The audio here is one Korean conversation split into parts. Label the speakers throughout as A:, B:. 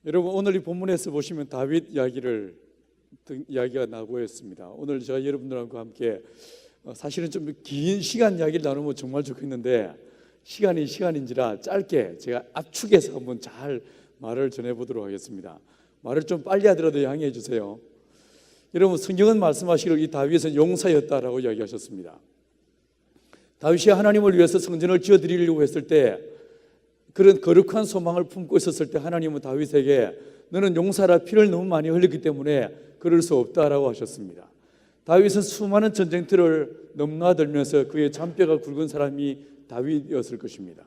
A: 여러분, 오늘 이 본문에서 보시면 다윗 이야기가 나오고 있습니다. 오늘 제가 여러분들과 함께 사실은 좀 긴 시간 이야기를 나누면 정말 좋겠는데 시간인지라 짧게 제가 압축해서 한번 잘 말을 전해보도록 하겠습니다. 말을 좀 빨리 하더라도 양해해 주세요. 여러분, 성경은 말씀하시기를 이 다윗은 용사였다라고 이야기하셨습니다. 다윗이 하나님을 위해서 성전을 지어드리려고 했을 때, 그런 거룩한 소망을 품고 있었을 때 하나님은 다윗에게 너는 용사라, 피를 너무 많이 흘렸기 때문에 그럴 수 없다라고 하셨습니다. 다윗은 수많은 전쟁터를 넘나들면서 그의 잔뼈가 굵은 사람이 다윗이었을 것입니다.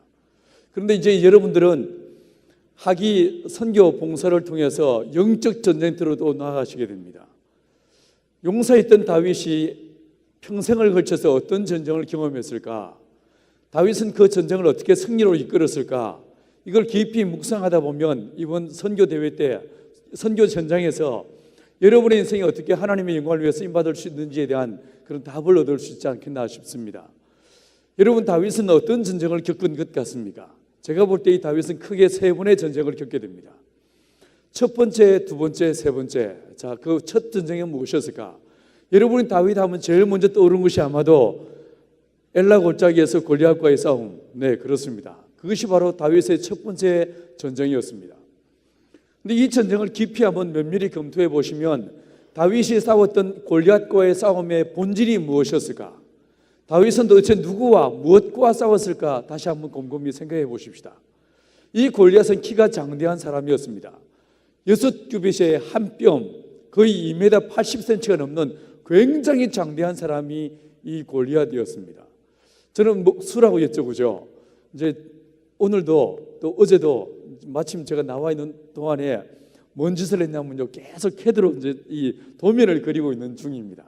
A: 그런데 이제 여러분들은 하기 선교 봉사를 통해서 영적 전쟁터로도 나아가시게 됩니다. 용사였던 다윗이 평생을 걸쳐서 어떤 전쟁을 경험했을까? 다윗은 그 전쟁을 어떻게 승리로 이끌었을까? 이걸 깊이 묵상하다 보면 이번 선교 대회 때, 선교 현장에서 여러분의 인생이 어떻게 하나님의 영광을 위해 쓰임받을 수 있는지에 대한 그런 답을 얻을 수 있지 않겠나 싶습니다. 여러분, 다윗은 어떤 전쟁을 겪은 것 같습니까? 제가 볼 때 이 다윗은 크게 세 번의 전쟁을 겪게 됩니다. 첫 번째, 두 번째, 세 번째. 자, 그 첫 전쟁이 무엇이었을까? 여러분이 다윗 하면 제일 먼저 떠오르는 것이 아마도 엘라 골짜기에서 골리앗과의 싸움. 네, 그렇습니다. 그것이 바로 다윗의 첫 번째 전쟁이었습니다. 근데 이 전쟁을 깊이 한번 면밀히 검토해 보시면 다윗이 싸웠던 골리앗과의 싸움의 본질이 무엇이었을까? 다윗은 도대체 누구와 무엇과 싸웠을까? 다시 한번 곰곰이 생각해 보십시다. 이 골리앗은 키가 장대한 사람이었습니다. 6규빗의 한 뼘, 거의 2m 80cm가 넘는 굉장히 장대한 사람이 이 골리앗이었습니다. 저는 수라고 여쭤보죠. 이제 오늘도 또 어제도 마침 제가 나와 있는 동안에 뭔 짓을 했냐면요, 계속 캐드로 이제 이 도면을 그리고 있는 중입니다.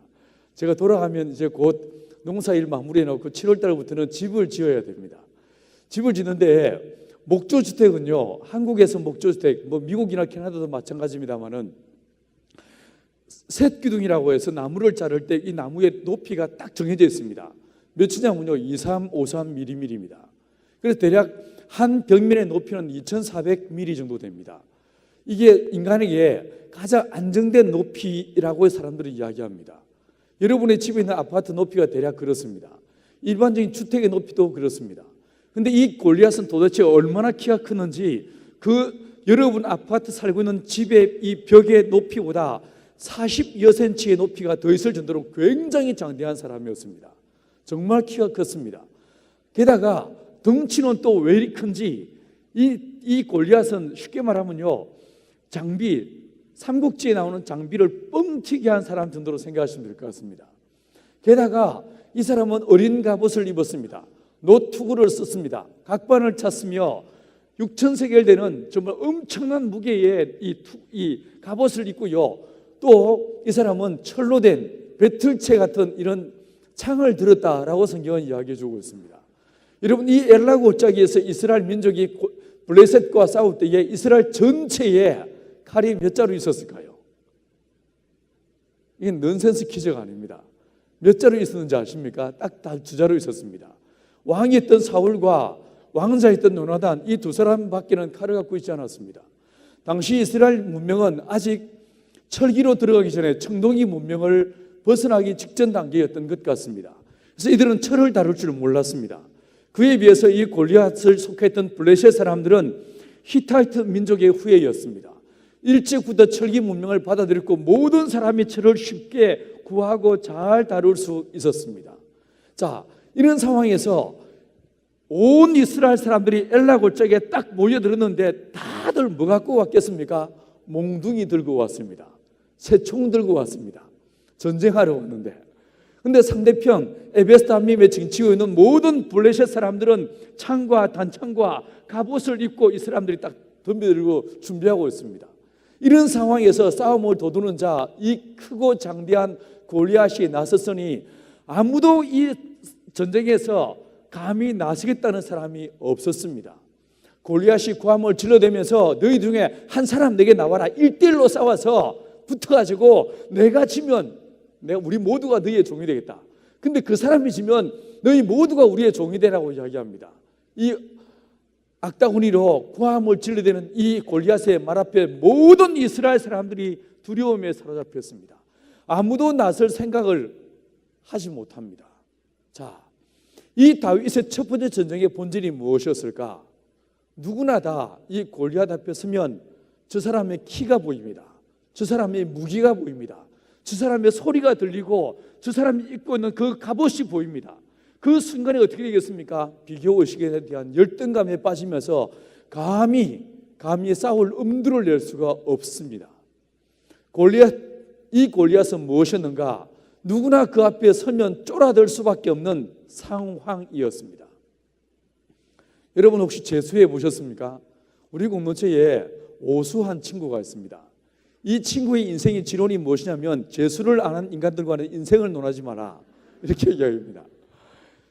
A: 제가 돌아가면 이제 곧 농사일 마무리해 놓고 7월 달부터는 집을 지어야 됩니다. 집을 짓는데 목조주택은요, 한국에서 목조주택, 미국이나 캐나다도 마찬가지입니다만은 셋기둥이라고 해서 나무를 자를 때 이 나무의 높이가 딱 정해져 있습니다. 몇이냐면요, 2353mm입니다. 그래서 대략 한 벽면의 높이는 2400mm 정도 됩니다. 이게 인간에게 가장 안정된 높이라고 사람들이 이야기합니다. 여러분의 집에 있는 아파트 높이가 대략 그렇습니다. 일반적인 주택의 높이도 그렇습니다. 그런데 이 골리앗은 도대체 얼마나 키가 크는지 여러분 아파트 살고 있는 집의 이 벽의 높이보다 40여 cm의 높이가 더 있을 정도로 굉장히 장대한 사람이었습니다. 정말 키가 컸습니다. 게다가 덩치는 또 왜 이리 큰지, 이 골리앗은 쉽게 말하면요, 삼국지에 나오는 장비를 뻥튀기 한 사람 정도로 생각하시면 될 것 같습니다. 게다가 이 사람은 어린 갑옷을 입었습니다. 노투구를 썼습니다. 각반을 찼으며 6,000세겔 되는 정말 엄청난 무게의 이 갑옷을 입고요, 또 이 사람은 철로 된 배틀채 같은 이런 창을 들었다라고 성경은 이야기해 주고 있습니다. 여러분, 이 엘라 골짜기에서 이스라엘 민족이 블레셋과 싸울 때에 이스라엘 전체에 칼이 몇 자루 있었을까요? 이게 넌센스 퀴즈가 아닙니다. 몇 자루 있었는지 아십니까? 딱 두 자루 있었습니다. 왕이었던 사울과 왕자였던 요나단, 이 두 사람밖에는 칼을 갖고 있지 않았습니다. 당시 이스라엘 문명은 아직 철기로 들어가기 전에 청동기 문명을 벗어나기 직전 단계였던 것 같습니다. 그래서 이들은 철을 다룰 줄 몰랐습니다. 그에 비해서 이 골리앗을 속했던 블레셋 사람들은 히타이트 민족의 후예였습니다. 일찍부터 철기 문명을 받아들였고 모든 사람이 철을 쉽게 구하고 잘 다룰 수 있었습니다. 자, 이런 상황에서 온 이스라엘 사람들이 엘라 골짜기에 딱 모여들었는데 다들 뭐 갖고 왔겠습니까? 몽둥이 들고 왔습니다. 새총 들고 왔습니다. 전쟁하러 왔는데, 근데 상대편 에베스달림에 정치고 있는 모든 블레셋 사람들은 창과 단창과 갑옷을 입고 이 사람들이 딱 덤벼들고 준비하고 있습니다. 이런 상황에서 싸움을 도두는 자, 이 크고 장대한 골리앗이 나섰으니 아무도 이 전쟁에서 감히 나서겠다는 사람이 없었습니다. 골리앗이 고함을 질러대면서 너희 중에 한 사람 내게 나와라, 1대1로 싸워서 붙어가지고 내가 지면 우리 모두가 너희의 종이 되겠다. 근데 그 사람이 지면 너희 모두가 우리의 종이 되라고 이야기합니다. 이 악다구니로 고함을 질러대는 이 골리앗의 말 앞에 모든 이스라엘 사람들이 두려움에 사로잡혔습니다. 아무도 나설 생각을 하지 못합니다. 자, 이 다윗의 첫 번째 전쟁의 본질이 무엇이었을까? 누구나 다 이 골리앗 앞에 서면 저 사람의 키가 보입니다. 저 사람의 무기가 보입니다. 저 사람의 소리가 들리고 저 사람이 입고 있는 그 갑옷이 보입니다. 그 순간에 어떻게 되겠습니까? 비교의식에 대한 열등감에 빠지면서 감히 싸울 엄두를 낼 수가 없습니다. 이 골리앗은 무엇이었는가? 누구나 그 앞에 서면 쫄아들 수밖에 없는 상황이었습니다. 여러분 혹시 재수해 보셨습니까? 우리 공동체에 오수한 친구가 있습니다. 이 친구의 인생의 지론이 무엇이냐면 재수를 안 한 인간들과는 인생을 논하지 마라, 이렇게 이야기합니다.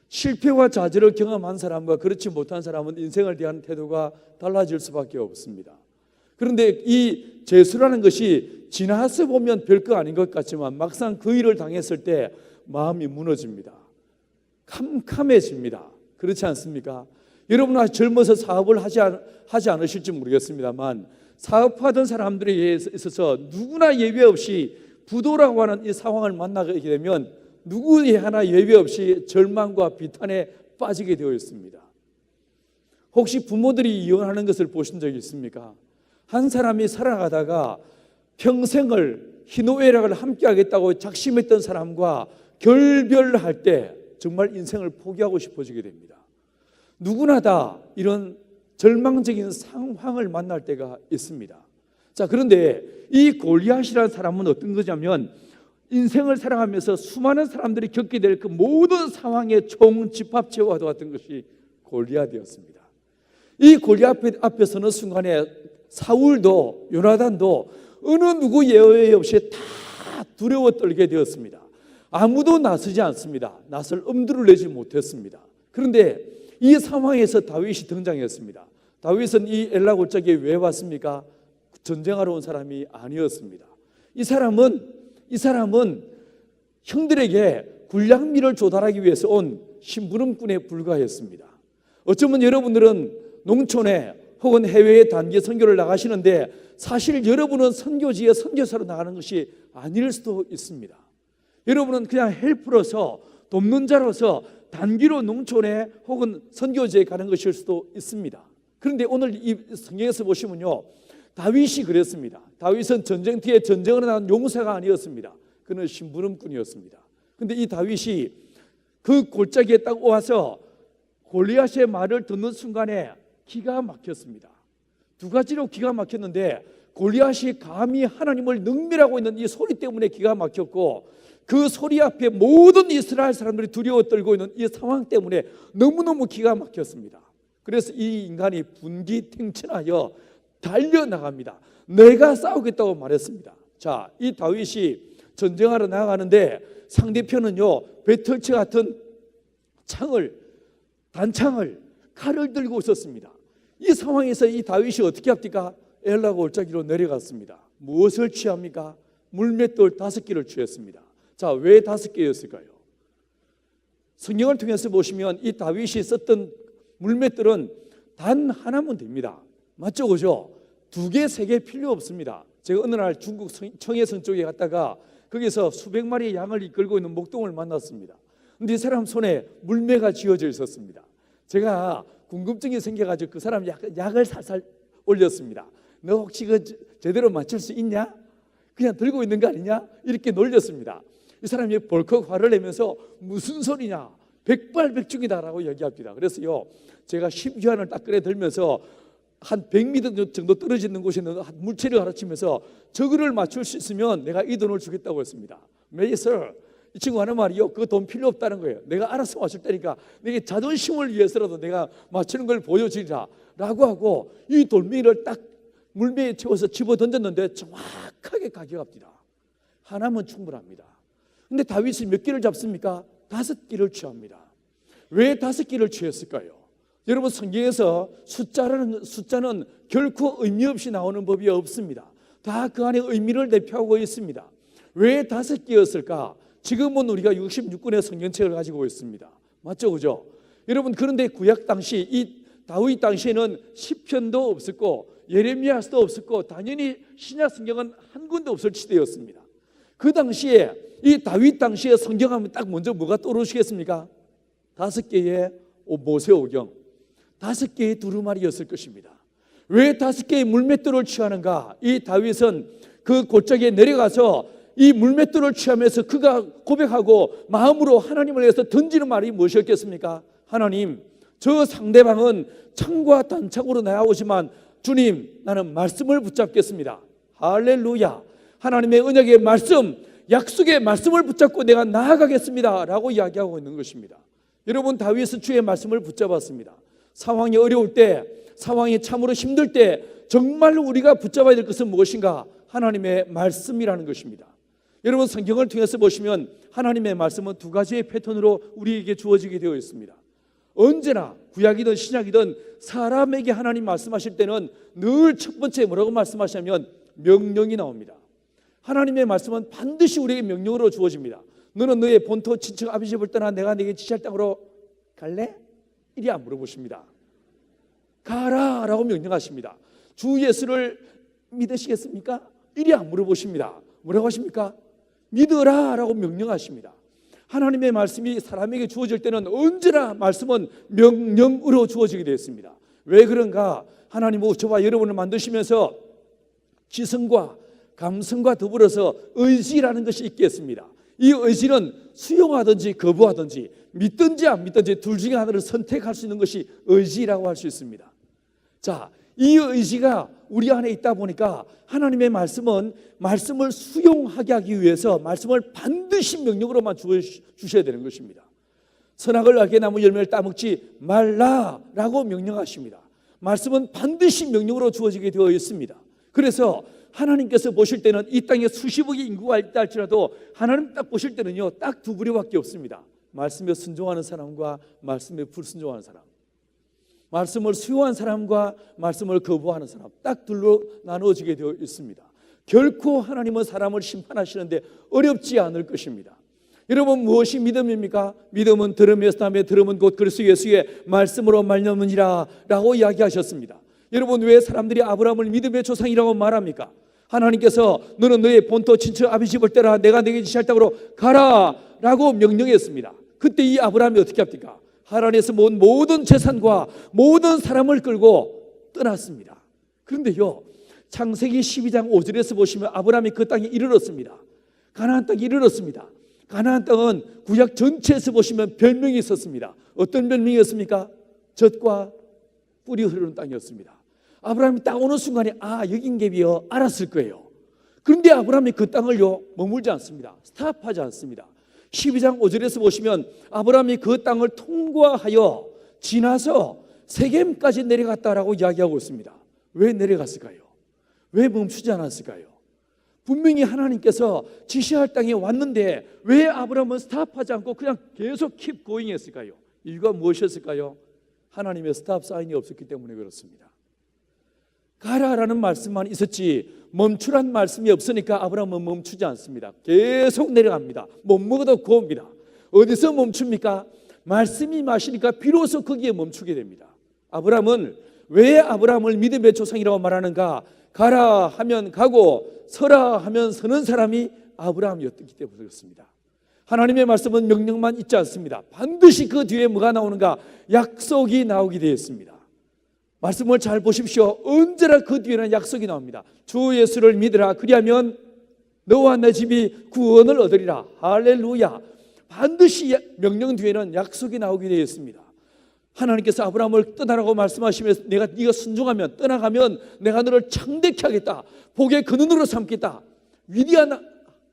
A: 실패와 좌절을 경험한 사람과 그렇지 못한 사람은 인생을 대하는 태도가 달라질 수밖에 없습니다. 그런데 이 재수라는 것이 지나서 보면 별거 아닌 것 같지만 막상 그 일을 당했을 때 마음이 무너집니다. 캄캄해집니다. 그렇지 않습니까? 여러분 젊어서 사업을 하지 않으실지 모르겠습니다만 사업하던 사람들에 있어서 누구나 예외 없이 부도라고 하는 이 상황을 만나게 되면 누구의 하나 예외 없이 절망과 비탄에 빠지게 되어 있습니다. 혹시 부모들이 이혼하는 것을 보신 적이 있습니까? 한 사람이 살아가다가 평생을 희노애락을 함께 하겠다고 작심했던 사람과 결별할 때 정말 인생을 포기하고 싶어지게 됩니다. 누구나 다 이런 절망적인 상황을 만날 때가 있습니다. 자, 그런데 이 골리앗이라는 사람은 어떤 거냐면 인생을 살아가면서 수많은 사람들이 겪게 될 그 모든 상황의 총집합체와 같은 것이 골리앗이었습니다. 이 골리앗 앞에 서는 순간에 사울도 요나단도 어느 누구 예외 없이 다 두려워 떨게 되었습니다. 아무도 나서지 않습니다. 나설 엄두를 내지 못했습니다. 그런데 이 상황에서 다윗이 등장했습니다. 다윗은 이 엘라 골짜기에 왜 왔습니까? 전쟁하러 온 사람이 아니었습니다. 이 사람은 형들에게 군량미를 조달하기 위해서 온 심부름꾼에 불과했습니다. 어쩌면 여러분들은 농촌에 혹은 해외에 단기 선교를 나가시는데 사실 여러분은 선교지에 선교사로 나가는 것이 아닐 수도 있습니다. 여러분은 그냥 헬프로서 돕는 자로서 단기로 농촌에 혹은 선교지에 가는 것일 수도 있습니다. 그런데 오늘 이 성경에서 보시면요, 다윗이 그랬습니다. 다윗은 전쟁터에 전쟁을 나간 용사가 아니었습니다. 그는 심부름꾼이었습니다. 그런데 이 다윗이 그 골짜기에 딱 와서 골리앗의 말을 듣는 순간에 기가 막혔습니다. 두 가지로 기가 막혔는데 골리앗이 감히 하나님을 능멸하고 있는 이 소리 때문에 기가 막혔고, 그 소리 앞에 모든 이스라엘 사람들이 두려워 떨고 있는 이 상황 때문에 너무너무 기가 막혔습니다. 그래서 이 인간이 분기탱천하여 달려나갑니다. 내가 싸우겠다고 말했습니다. 자, 이 다윗이 전쟁하러 나가는데 상대편은요, 배털치 같은 단창을, 칼을 들고 있었습니다. 이 상황에서 이 다윗이 어떻게 합니까? 엘라 골짜기로 내려갔습니다. 무엇을 취합니까? 물맷돌 5개를 취했습니다. 자, 왜 5개였을까요? 성경을 통해서 보시면 이 다윗이 썼던 물맷돌은 단 하나면 됩니다. 맞죠? 그죠? 2개, 3개 필요 없습니다. 제가 어느 날 중국 청해성 쪽에 갔다가 거기서 수백 마리의 양을 이끌고 있는 목동을 만났습니다. 근데 이 사람 손에 물매가 쥐어져 있었습니다. 제가 궁금증이 생겨가지고 그 사람 약을 살살 올렸습니다. 너 혹시 그 제대로 맞출 수 있냐? 그냥 들고 있는 거 아니냐? 이렇게 놀렸습니다. 이 사람이 벌컥 화를 내면서 무슨 소리냐? 백발백중이다라고 얘기합니다. 그래서요, 제가 10유안을 딱 꺼내 들면서 한 100m 정도 떨어지는 곳에 있는 물체를 가르치면서 저거를 맞출 수 있으면 내가 이 돈을 주겠다고 했습니다. 메이서, 이 친구 하는 말이요, 그 돈 필요 없다는 거예요. 내가 알아서 맞출 테니까 내게 자존심을 위해서라도 내가 맞추는 걸 보여주리라 라고 하고 이 돌멩이를 딱 물매에 채워서 집어 던졌는데 정확하게 가격합니다. 하나면 충분합니다. 근데 다윗이 몇 개를 잡습니까? 5개를 취합니다. 왜 5개를 취했을까요? 여러분, 성경에서 숫자는 결코 의미 없이 나오는 법이 없습니다. 다 그 안에 의미를 내포하고 있습니다. 왜 5개였을까? 지금은 우리가 66권의 성경책을 가지고 있습니다. 맞죠? 그죠? 여러분, 그런데 구약 당시 이 다윗 당시에는 시편도 없었고 예레미야서도 없었고 당연히 신약 성경은 한 군데 없을 시대였습니다. 그 당시에 이 다윗 당시에 성경하면 딱 먼저 뭐가 떠오르시겠습니까? 5개의 모세오경, 5개의 두루마리였을 것입니다. 왜 5개의 물맷돌을 취하는가? 이 다윗은 그 골짜기에 내려가서 이 물맷돌을 취하면서 그가 고백하고 마음으로 하나님을 위해서 던지는 말이 무엇이었겠습니까? 하나님, 저 상대방은 창과 단창으로 나아오지만 주님, 나는 말씀을 붙잡겠습니다. 할렐루야. 하나님의 언약의 말씀, 약속의 말씀을 붙잡고 내가 나아가겠습니다 라고 이야기하고 있는 것입니다. 여러분, 다윗은 주의 말씀을 붙잡았습니다. 상황이 어려울 때, 상황이 참으로 힘들 때 정말로 우리가 붙잡아야 될 것은 무엇인가? 하나님의 말씀이라는 것입니다. 여러분, 성경을 통해서 보시면 하나님의 말씀은 2가지의 패턴으로 우리에게 주어지게 되어 있습니다. 언제나 구약이든 신약이든 사람에게 하나님 말씀하실 때는 늘 첫 번째 뭐라고 말씀하시냐면 명령이 나옵니다. 하나님의 말씀은 반드시 우리에게 명령으로 주어집니다. 너는 너의 본토 친척 아비 집을 떠나 내가 네게 지시할 땅으로 갈래? 이리 안 물어보십니다. 가라 라고 명령하십니다. 주 예수를 믿으시겠습니까? 이리 안 물어보십니다. 뭐라고 하십니까? 믿으라 라고 명령하십니다. 하나님의 말씀이 사람에게 주어질 때는 언제나 말씀은 명령으로 주어지게 되어 있습니다. 왜 그런가? 하나님은 저와 여러분을 만드시면서 지성과 감성과 더불어서 의지라는 것이 있겠습니다. 이 의지는 수용하든지 거부하든지 믿든지 안 믿든지 둘 중에 하나를 선택할 수 있는 것이 의지라고 할 수 있습니다. 자, 이 의지가 우리 안에 있다 보니까 하나님의 말씀은 말씀을 수용하게 하기 위해서 말씀을 반드시 명령으로만 주셔야 되는 것입니다. 선악을 알게 나무 열매를 따먹지 말라라고 명령하십니다. 말씀은 반드시 명령으로 주어지게 되어 있습니다. 그래서 하나님께서 보실 때는 이 땅에 수십억의 인구가 있다 할지라도 하나님 딱 보실 때는요, 딱 2부류밖에 없습니다. 말씀에 순종하는 사람과 말씀에 불순종하는 사람, 말씀을 수용한 사람과 말씀을 거부하는 사람, 딱 둘로 나누어지게 되어 있습니다. 결코 하나님은 사람을 심판하시는데 어렵지 않을 것입니다. 여러분, 무엇이 믿음입니까? 믿음은 들음에서 다음에 들음은 곧 그리스도 예수의 말씀으로 말미암으니라 라고 이야기하셨습니다. 여러분, 왜 사람들이 아브라함을 믿음의 조상이라고 말합니까? 하나님께서 너는 너의 본토 친척 아비 집을 떠나 내가 네게 지시할 땅으로 가라 라고 명령했습니다. 그때 이 아브라함이 어떻게 합니까? 하란에서 모은 모든 재산과 모든 사람을 끌고 떠났습니다. 그런데요, 창세기 12장 5절에서 보시면 아브라함이 그 땅에 이르렀습니다. 가나안 땅에 이르렀습니다. 가나안 땅은 구약 전체에서 보시면 별명이 있었습니다. 어떤 별명이었습니까? 젖과 뿔이 흐르는 땅이었습니다. 아브라함이 딱 오는 순간에 여긴게비요 알았을 거예요. 그런데 아브라함이 그 땅을요 머물지 않습니다. 스탑하지 않습니다. 12장 5절에서 보시면 아브라함이 그 땅을 통과하여 지나서 세겜까지 내려갔다라고 이야기하고 있습니다. 왜 내려갔을까요? 왜 멈추지 않았을까요? 분명히 하나님께서 지시할 땅에 왔는데 왜 아브라함은 스탑하지 않고 그냥 계속 keep going 했을까요? 이유가 무엇이었을까요? 하나님의 스탑 사인이 없었기 때문에 그렇습니다. 가라라는 말씀만 있었지 멈추란 말씀이 없으니까 아브라함은 멈추지 않습니다. 계속 내려갑니다. 못 먹어도 고옵니다. 어디서 멈춥니까? 말씀이 마시니까 비로소 거기에 멈추게 됩니다. 아브라함은 왜 아브라함을 믿음의 조상이라고 말하는가? 가라 하면 가고 서라 하면 서는 사람이 아브라함이었기 때문에 그렇습니다. 하나님의 말씀은 명령만 있지 않습니다. 반드시 그 뒤에 뭐가 나오는가? 약속이 나오게 되어 있습니다. 말씀을 잘 보십시오. 언제나 그 뒤에는 약속이 나옵니다. 주 예수를 믿으라. 그리하면 너와 내 집이 구원을 얻으리라. 할렐루야. 반드시 명령 뒤에는 약속이 나오게 되어 있습니다. 하나님께서 아브라함을 떠나라고 말씀하시면서 네가 순종하면 떠나가면 내가 너를 창대케 하겠다. 복의 근원으로 삼겠다. 위대한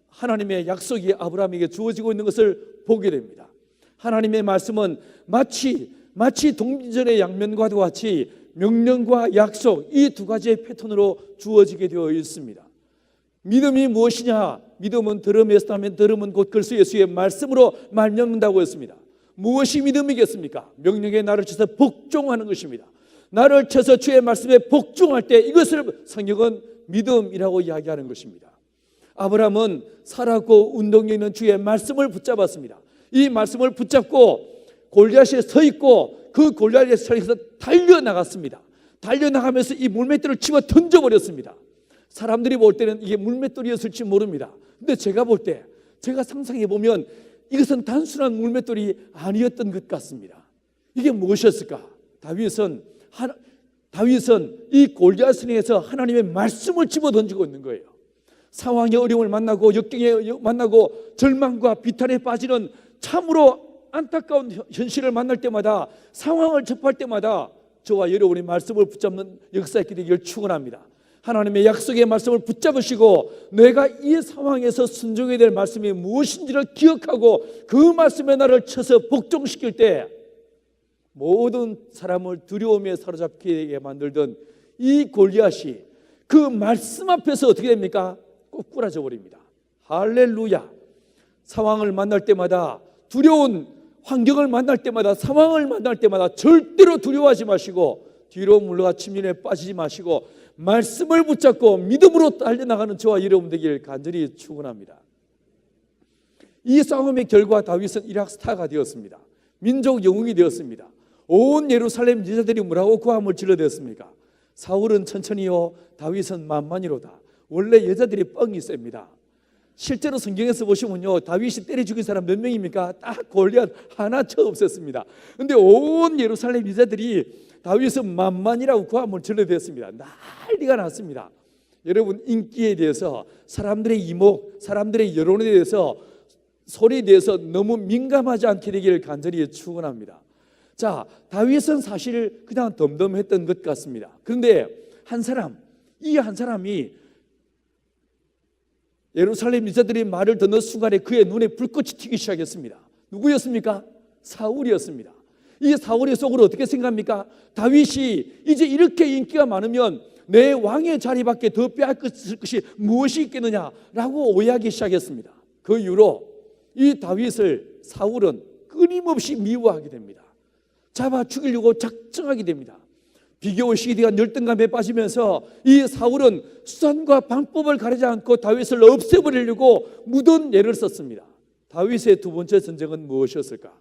A: 하나님의 약속이 아브라함에게 주어지고 있는 것을 보게 됩니다. 하나님의 말씀은 마치 동전의 양면과도 같이 명령과 약속 이 2가지의 패턴으로 주어지게 되어 있습니다. 믿음이 무엇이냐? 믿음은 들음에서 하면 들음은 곧 그리스도 예수의 말씀으로 말미암는다고 했습니다. 무엇이 믿음이겠습니까? 명령에 나를 쳐서 복종하는 것입니다. 나를 쳐서 주의 말씀에 복종할 때 이것을 성경은 믿음이라고 이야기하는 것입니다. 아브라함은 살았고 운동력 있는 주의 말씀을 붙잡았습니다. 이 말씀을 붙잡고 골리앗에 서 있고 그 골리앗의 성에서 달려나갔습니다. 달려나가면서 이 물맷돌을 집어 던져버렸습니다. 사람들이 볼 때는 이게 물맷돌이었을지 모릅니다. 근데 제가 볼 때, 제가 상상해 보면 이것은 단순한 물맷돌이 아니었던 것 같습니다. 이게 무엇이었을까? 다윗은 이 골리앗을 향해서 하나님의 말씀을 집어 던지고 있는 거예요. 상황의 어려움을 만나고 역경에 만나고 절망과 비탄에 빠지는 참으로 안타까운 현실을 만날 때마다, 상황을 접할 때마다 저와 여러분이 말씀을 붙잡는 역사의 길이 되기를 축원합니다. 하나님의 약속의 말씀을 붙잡으시고 내가 이 상황에서 순종해야 될 말씀이 무엇인지를 기억하고 그 말씀에 나를 쳐서 복종시킬 때 모든 사람을 두려움에 사로잡히게 만들던 이 골리앗이 그 말씀 앞에서 어떻게 됩니까? 꼬꾸라져 버립니다. 할렐루야. 상황을 만날 때마다, 두려운 환경을 만날 때마다, 상황을 만날 때마다 절대로 두려워하지 마시고 뒤로 물러가 침륜에 빠지지 마시고 말씀을 붙잡고 믿음으로 달려나가는 저와 여러분 되길 간절히 축원합니다. 이 싸움의 결과 다윗은 이락 스타가 되었습니다. 민족 영웅이 되었습니다. 온 예루살렘 여자들이 뭐라고 고함을 질러댔습니까? 사울은 천천히요, 다윗은 만만히로다. 원래 여자들이 뻥이 셉니다. 실제로 성경에서 보시면요, 다윗이 때려 죽인 사람 몇 명입니까? 딱 골리앗 하나 쳐 없앴습니다. 그런데 온 예루살렘 여자들이 다윗은 만만이라고 고함을 질러댔습니다. 난리가 났습니다. 여러분, 인기에 대해서, 사람들의 이목, 사람들의 여론에 대해서, 소리에 대해서 너무 민감하지 않게 되기를 간절히 축원합니다. 자, 다윗은 사실 그냥 덤덤했던 것 같습니다. 그런데 이 한 사람이 예루살렘 여자들이 말을 듣는 순간에 그의 눈에 불꽃이 튀기 시작했습니다. 누구였습니까? 사울이었습니다. 이 사울의 속으로 어떻게 생각합니까? 다윗이 이제 이렇게 인기가 많으면 내 왕의 자리밖에 더 빼앗을 것이 무엇이 있겠느냐라고 오해하기 시작했습니다. 그 이후로 이 다윗을 사울은 끊임없이 미워하게 됩니다. 잡아 죽이려고 작정하게 됩니다. 비교의식에 대한 열등감에 빠지면서 이 사울은 수단과 방법을 가리지 않고 다윗을 없애버리려고 무던 예를 썼습니다. 다윗의 두 번째 전쟁은 무엇이었을까?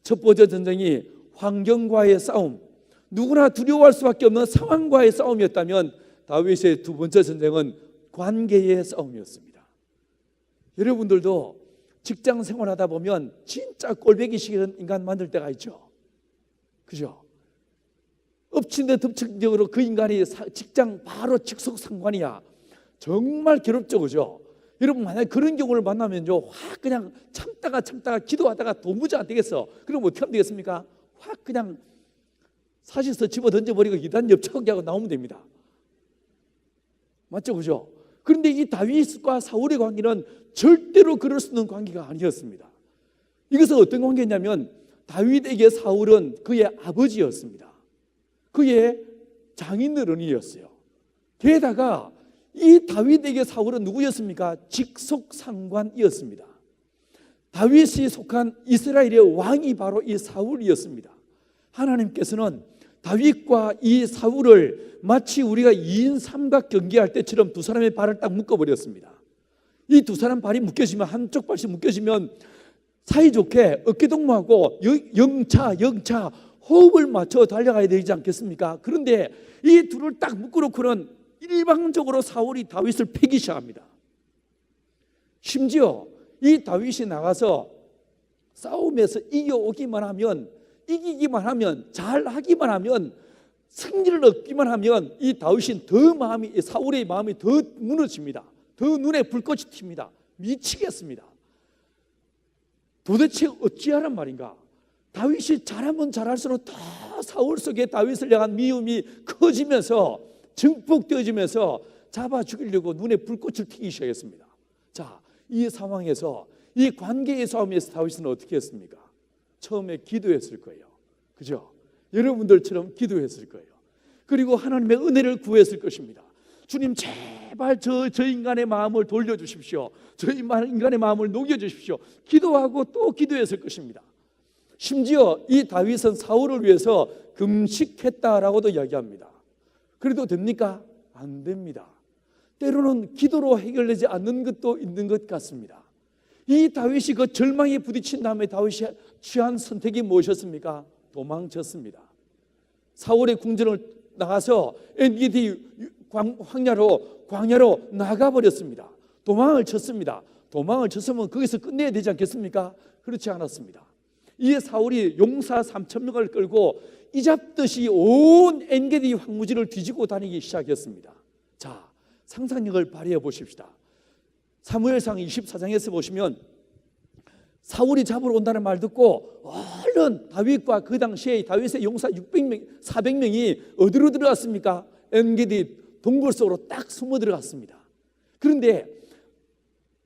A: 첫 번째 전쟁이 환경과의 싸움, 누구나 두려워할 수밖에 없는 상황과의 싸움이었다면 다윗의 두 번째 전쟁은 관계의 싸움이었습니다. 여러분들도 직장 생활하다 보면 진짜 꼴보기 싫은 인간 만들 때가 있죠. 그죠? 엎친 데 덮친적으로 그 인간이 직장 바로 직속 상관이야. 정말 괴롭죠, 그죠? 여러분, 만약에 그런 경우를 만나면요, 확 그냥 참다가 기도하다가 도무지 안 되겠어. 그럼 어떻게 하면 되겠습니까? 확 그냥 사실서 집어 던져버리고 이단 엽차하게 하고 나오면 됩니다. 맞죠, 그죠? 그런데 이 다윗과 사울의 관계는 절대로 그럴 수 있는 관계가 아니었습니다. 이것은 어떤 관계냐면 다윗에게 사울은 그의 아버지였습니다. 그의 장인어른이었어요. 게다가 이 다윗에게 사울은 누구였습니까? 직속 상관이었습니다. 다윗이 속한 이스라엘의 왕이 바로 이 사울이었습니다. 하나님께서는 다윗과 이 사울을 마치 우리가 2인 삼각 경기할 때처럼 두 사람의 발을 딱 묶어버렸습니다. 이 두 사람 발이 묶여지면, 한쪽 발씩 묶여지면 사이좋게 어깨동무하고 영차 호흡을 맞춰 달려가야 되지 않겠습니까? 그런데 이 둘을 딱 묶어놓고는 일방적으로 사울이 다윗을 패기 시작합니다. 심지어 이 다윗이 나가서 싸움에서 이기기만 하면, 잘하기만 하면, 승리를 얻기만 하면 이 다윗은 사울의 마음이 더 무너집니다. 더 눈에 불꽃이 튑니다. 미치겠습니다. 도대체 어찌하란 말인가? 다윗이 잘하면 잘할수록 더 사울 속에 다윗을 향한 미움이 커지면서 증폭되어지면서 잡아 죽이려고 눈에 불꽃을 튀기 시작했습니다. 자, 이 상황에서, 이 관계의 싸움에서 다윗은 어떻게 했습니까? 처음에 기도했을 거예요. 그죠? 여러분들처럼 기도했을 거예요. 그리고 하나님의 은혜를 구했을 것입니다. 주님, 제발 저 인간의 마음을 돌려주십시오. 저 인간의 마음을 녹여주십시오. 기도하고 또 기도했을 것입니다. 심지어 이 다윗은 사울을 위해서 금식했다라고도 이야기합니다. 그래도 됩니까? 안 됩니다. 때로는 기도로 해결되지 않는 것도 있는 것 같습니다. 이 다윗이 그 절망에 부딪힌 다음에 다윗이 취한 선택이 무엇이었습니까? 도망쳤습니다. 사울의 궁전을 나가서 엔게디 광야로 나가버렸습니다. 도망을 쳤습니다. 도망을 쳤으면 거기서 끝내야 되지 않겠습니까? 그렇지 않았습니다. 이에 사울이 용사 3,000명을 끌고 이잡듯이 온 엔게디 황무지를 뒤지고 다니기 시작했습니다. 자, 상상력을 발휘해 보십시다. 사무엘상 24장에서 보시면 사울이 잡으러 온다는 말 듣고 얼른 다윗과 그 당시에 다윗의 용사 600명, 400명이 어디로 들어갔습니까? 엔게디 동굴 속으로 딱 숨어 들어갔습니다. 그런데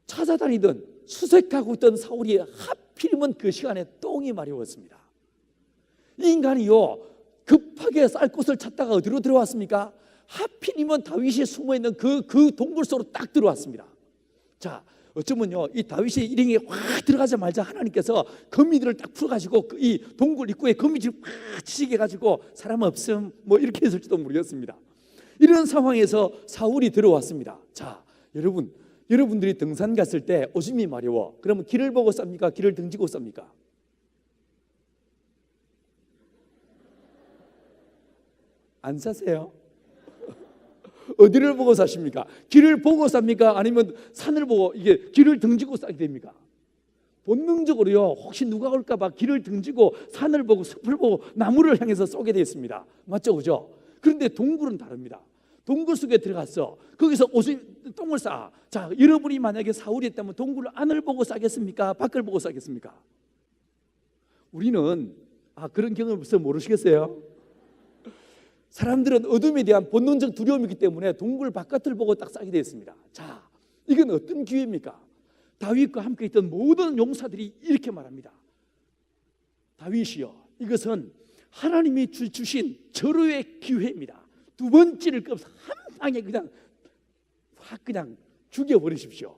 A: 찾아다니던 수색하고 있던 사울이 하필이면 그 시간에 똥이 마려웠습니다. 이 인간이요, 급하게 쌀 곳을 찾다가 어디로 들어왔습니까? 하필이면 다윗이 숨어있는 그 동굴 속으로 딱 들어왔습니다. 자, 어쩌면요, 이 다윗이 일행이 확 들어가자마자 하나님께서 거미들을 딱 풀어가지고 이 동굴 입구에 거미줄을 확 치게 해가지고 사람 없음 뭐 이렇게 했을지도 모르겠습니다. 이런 상황에서 사울이 들어왔습니다. 자, 여러분들이 등산 갔을 때 오줌이 마려워. 그러면 길을 보고 쌉니까? 길을 등지고 쌉니까? 안 사세요? 어디를 보고 사십니까? 길을 보고 쌉니까? 아니면 산을 보고 이게 길을 등지고 싸게 됩니까? 본능적으로요, 혹시 누가 올까 봐 길을 등지고 산을 보고 숲을 보고 나무를 향해서 쏘게 되어 있습니다. 맞죠? 그죠? 그런데 동굴은 다릅니다. 동굴 속에 들어갔어. 거기서 똥을 싸. 자, 여러분이 만약에 사울이 했다면 동굴 안을 보고 싸겠습니까? 밖을 보고 싸겠습니까? 우리는 그런 경험을 벌써 모르시겠어요? 사람들은 어둠에 대한 본능적 두려움이 있기 때문에 동굴 바깥을 보고 딱 싸게 되어 있습니다. 자, 이건 어떤 기회입니까? 다윗과 함께 있던 모든 용사들이 이렇게 말합니다. 다윗이요, 이것은 하나님이 주신 절호의 기회입니다. 두 번째를 끄면서 한 방에 그냥 죽여버리십시오.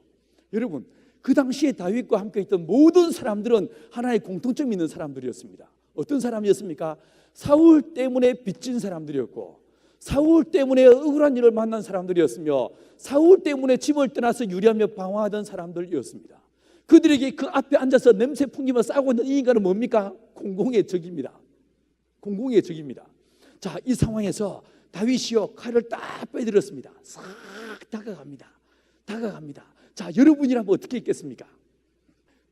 A: 여러분, 그 당시에 다윗과 함께 있던 모든 사람들은 하나의 공통점이 있는 사람들이었습니다. 어떤 사람이었습니까? 사울 때문에 빚진 사람들이었고, 사울 때문에 억울한 일을 만난 사람들이었으며, 사울 때문에 집을 떠나서 유리하며 방황하던 사람들이었습니다. 그들에게 그 앞에 앉아서 냄새 풍기며 싸우고 있는 이 인간은 뭡니까? 공공의 적입니다. 공공의 적입니다. 자, 이 상황에서 다윗이요, 칼을 딱 빼들었습니다. 싹 다가갑니다. 자, 여러분이라면 어떻게 했겠습니까?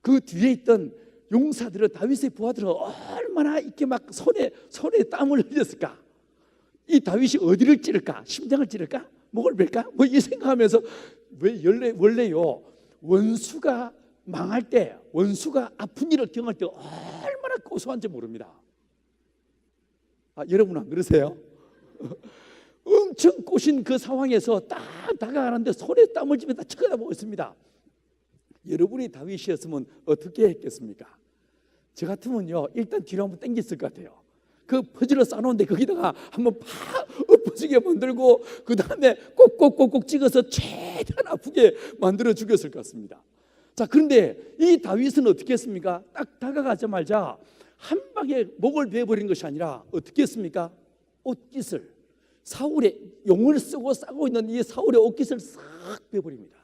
A: 그 뒤에 있던 용사들은, 다윗의 부하들은 얼마나 이렇게 막 손에 땀을 흘렸을까? 이 다윗이 어디를 찌를까? 심장을 찌를까? 목을 벨까? 뭐 이 생각하면서, 원래요, 원수가 망할 때, 원수가 아픈 일을 경험할 때 얼마나 고소한지 모릅니다. 여러분 안 그러세요? 엄청 꼬신 그 상황에서 딱 다가가는데 손에 땀을 쥐면서 쳐다보고 있습니다. 여러분이 다윗이었으면 어떻게 했겠습니까? 저 같으면요, 일단 뒤로 한번 당겼을 것 같아요. 그 퍼즐을 싸놓은데 거기다가 한번 팍 엎어지게 만들고 그 다음에 꼭꼭꼭꼭 찍어서 최대한 아프게 만들어 죽였을 것 같습니다. 자, 그런데 이 다윗은 어떻게 했습니까? 딱 다가가자마자 한 방에 목을 베어버린 것이 아니라 어떻게 했습니까? 옷깃을, 사울의 용을 쓰고 싸고 있는 이 사울의 옷깃을 싹 베어버립니다.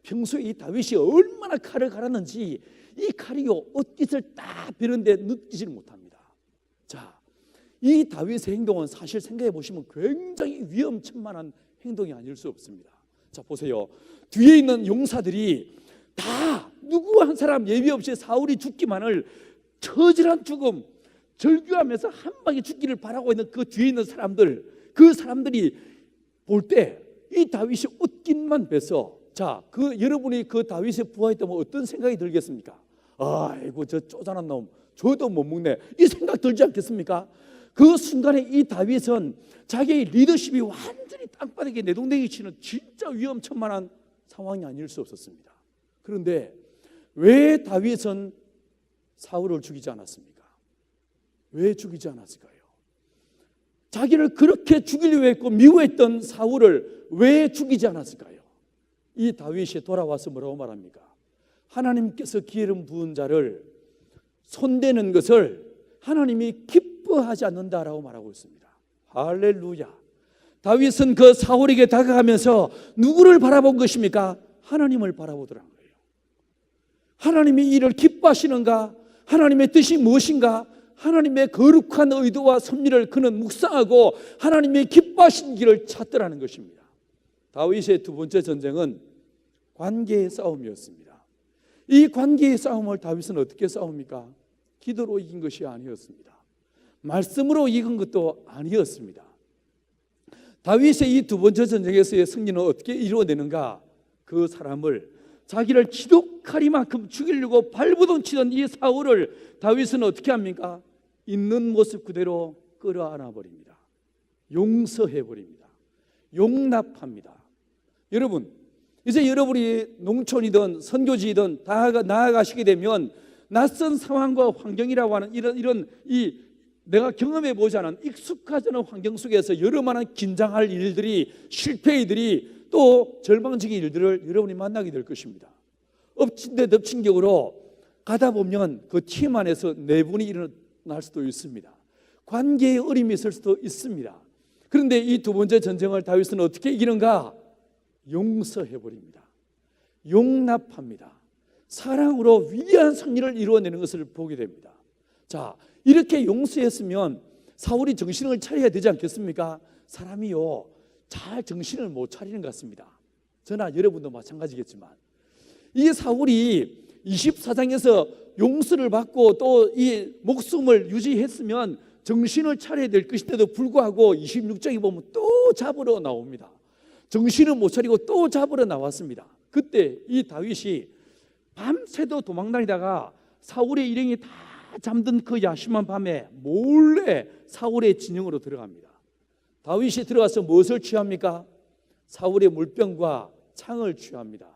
A: 평소에 이 다윗이 얼마나 칼을 갈았는지 이 칼이요, 옷깃을 딱 베는데 느끼지를 못합니다. 자, 이 다윗의 행동은 사실 생각해 보시면 굉장히 위험천만한 행동이 아닐 수 없습니다. 자, 보세요. 뒤에 있는 용사들이 다 누구 한 사람 예비 없이 사울이 죽기만을 처절한 죽음, 절규하면서 한 방에 죽기를 바라고 있는 그 뒤에 있는 사람들, 그 사람들이 볼 때 이 다윗이 옷깃만 뵈서, 자, 여러분이 그 다윗의 부하였다면 어떤 생각이 들겠습니까? 아이고, 저 쪼잔한 놈, 저도 못 먹네, 이 생각 들지 않겠습니까? 그 순간에 이 다윗은 자기의 리더십이 완전히 땅바닥에 내동댕이 치는 진짜 위험천만한 상황이 아닐 수 없었습니다. 그런데 왜 다윗은 사울을 죽이지 않았습니까? 왜 죽이지 않았을까요? 자기를 그렇게 죽이려고 했고 미워했던 사울을 왜 죽이지 않았을까요? 이 다윗이 돌아와서 뭐라고 말합니까? 하나님께서 기름 부은 자를 손대는 것을 하나님이 기뻐하지 않는다라고 말하고 있습니다. 할렐루야. 다윗은 그 사울에게 다가가면서 누구를 바라본 것입니까? 하나님을 바라보더라는 거예요. 하나님이 이를 기뻐하시는가? 하나님의 뜻이 무엇인가? 하나님의 거룩한 의도와 섭리를 그는 묵상하고 하나님의 기뻐하신 길을 찾더라는 것입니다. 다윗의 두 번째 전쟁은 관계의 싸움이었습니다. 이 관계의 싸움을 다윗은 어떻게 싸웁니까? 기도로 이긴 것이 아니었습니다. 말씀으로 이긴 것도 아니었습니다. 다윗의 이 두 번째 전쟁에서의 승리는 어떻게 이루어내는가? 그 사람을, 자기를 지독하리만큼 죽이려고 발버둥 치던 이 사울을 다윗은 어떻게 합니까? 있는 모습 그대로 끌어안아 버립니다. 용서해 버립니다. 용납합니다. 여러분, 이제 여러분이 농촌이든 선교지이든 나아가시게 되면 낯선 상황과 환경이라고 하는 이런 내가 경험해 보지 않은 익숙하지 않은 환경 속에서 여러 많은 긴장할 일들이, 실패 일들이, 또 절망적인 일들을 여러분이 만나게 될 것입니다. 엎친 데 덮친 격으로 가다 보면 그 팀 안에서 내분이 일어날 수도 있습니다. 관계에 어림이 있을 수도 있습니다. 그런데 이 두 번째 전쟁을 다윗은 어떻게 이기는가? 용서해 버립니다. 용납합니다. 사랑으로 위대한 승리를 이루어내는 것을 보게 됩니다. 자, 이렇게 용서했으면 사울이 정신을 차려야 되지 않겠습니까? 사람이요, 잘 정신을 못 차리는 것 같습니다. 저나 여러분도 마찬가지겠지만, 이 사울이 24장에서 용서를 받고 또 이 목숨을 유지했으면 정신을 차려야 될 것인데도 불구하고 26장에 보면 또 잡으러 나옵니다. 정신을 못 차리고 또 잡으러 나왔습니다. 그때 이 다윗이 밤새도 도망다니다가 사울의 일행이 다 잠든 그 야심한 밤에 몰래 사울의 진영으로 들어갑니다. 다윗이 들어가서 무엇을 취합니까? 사울의 물병과 창을 취합니다.